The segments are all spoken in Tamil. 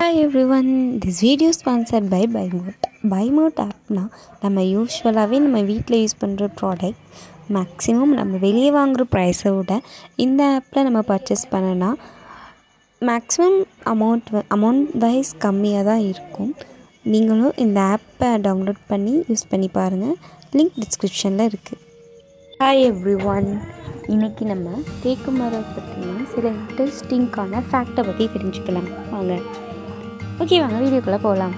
Hi everyone, this video is sponsored by BuyMote. BuyMote Apna நம்ம யூஸ்வலாகவே நம்ம வீட்டில் யூஸ் பண்ணுற ப்ராடக்ட் மேக்ஸிமம் நம்ம வெளியே வாங்குகிற ப்ரைஸை விட இந்த ஆப்பில் நம்ம பர்ச்சேஸ் பண்ணனா மேக்ஸிமம் அமௌண்ட் வைஸ் கம்மியாக தான் இருக்கும். நீங்களும் இந்த ஆப்பை டவுன்லோட் பண்ணி யூஸ் பண்ணி பாருங்கள். லிங்க் டிஸ்கிரிப்ஷனில் இருக்குது. ஹாய் எவ்ரிஒன், இன்றைக்கி நம்ம தேக்கு மரம் பற்றின சில இன்ட்ரெஸ்டிங்கான ஃபேக்டை பற்றி தெரிஞ்சுக்கலாம். வாங்க வீடியோக்குள்ளே போகலாம்.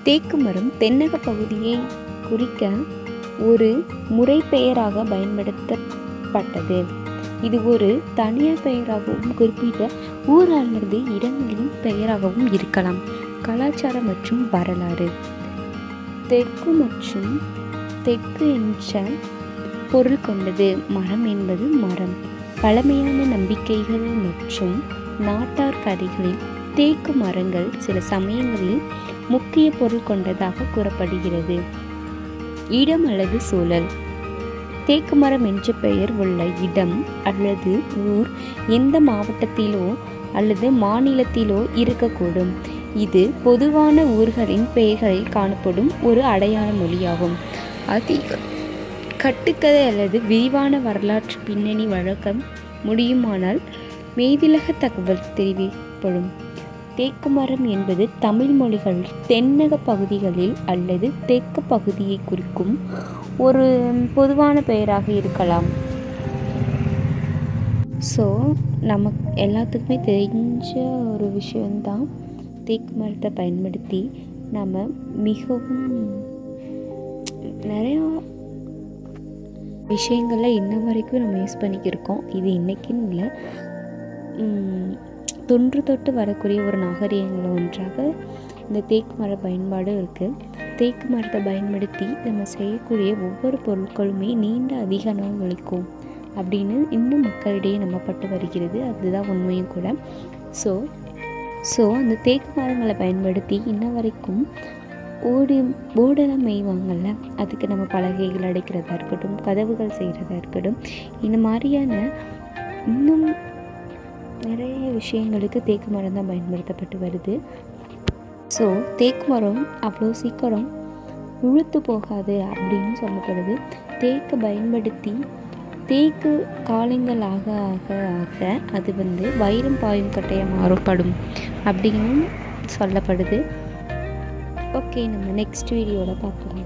தேக்கு மரம் தென்னக பகுதியை குறிக்க ஒரு முறைப்பெயராக பயன்படுத்தப்பட்டது. இது ஒரு தனியார் பெயராகவும் குறிப்பிட்ட ஊர் அல்லது இடங்களின் பெயராகவும் இருக்கலாம். கலாச்சாரம் மற்றும் வரலாறு. தெற்கு மற்றும் தெற்கு என்ற பொருள் கொண்டது. மரம் என்பது மரம். பழமையான நம்பிக்கைகள் மற்றும் நாட்டார் கதைகளில் தேக்கு மரங்கள் சில சமயங்களில் முக்கிய பொருள் கொண்டதாக கூறப்படுகிறது. இடம் அல்லது சூழல். தேக்கு மரம் என்ற பெயர் உள்ள இடம் அல்லது ஊர் எந்த மாவட்டத்திலோ அல்லது மாநிலத்திலோ இருக்கக்கூடும். இது பொதுவான ஊர்களின் பெயர்களில் காணப்படும் ஒரு அடையாள மொழியாகும். அதிக கட்டுக்கதை அல்லது விரிவான வரலாற்று பின்னணி வழக்கம் முடியுமானால் மேதிலக தகவல் தெரிவிக்கப்படும். தேக்கு மரம் என்பது தமிழ் மொழிகளில் தென்னக பகுதிகளில் அல்லது தெற்கு பகுதியை குறிக்கும் ஒரு பொதுவான பெயராக இருக்கலாம். ஸோ நமக்கு எல்லாத்துக்குமே தெரிஞ்ச ஒரு விஷயந்தான், தேக்கு மரத்தை பயன்படுத்தி நம்ம மிகவும் நிறையா விஷயங்களில் இன்ன வரைக்கும் நம்ம யூஸ் பண்ணிக்கிருக்கோம். இது இன்றைக்கின்னு இல்லை, தொன்று தொட்டு வரக்கூடிய ஒரு நாகரிகங்களில் ஒன்றாக இந்த தேக்கு மர பயன்பாடு இருக்குது. தேக்கு மரத்தை பயன்படுத்தி நம்ம செய்யக்கூடிய ஒவ்வொரு பொருட்களுமே நீண்ட அதிக நாள் உழைக்கும் அப்படின்னு இன்னும் மக்களிடையே நம்பப்பட்டு வருகிறது. அதுதான் உண்மையும் கூட. ஸோ அந்த தேக்கு மரங்களை பயன்படுத்தி இன்ன வரைக்கும் ஓடெல்லாம் மேய்வாங்கள்ல, அதுக்கு நம்ம பலகைகள் அடைக்கிறதா இருக்கட்டும், கதவுகள் செய்கிறதா இருக்கட்டும், இந்த மாதிரியான இன்னும் நிறைய விஷயங்களுக்கு தேக்கு மரம் தான் பயன்படுத்தப்பட்டு வருது. ஸோ தேக்கு மரம் அவ்வளோ சீக்கிரம் உழுத்து போகாது அப்படின்னு சொல்லப்படுது. தேக்கு பயன்படுத்தி தேக்கு காலங்கள் ஆக ஆக ஆக அது வைரம் பாயும் கட்டையாக மாறுபடும் அப்படின்னு சொல்லப்படுது. ஓகே, நம்ம நெக்ஸ்ட் வீடியோவில் பார்க்கலாம்.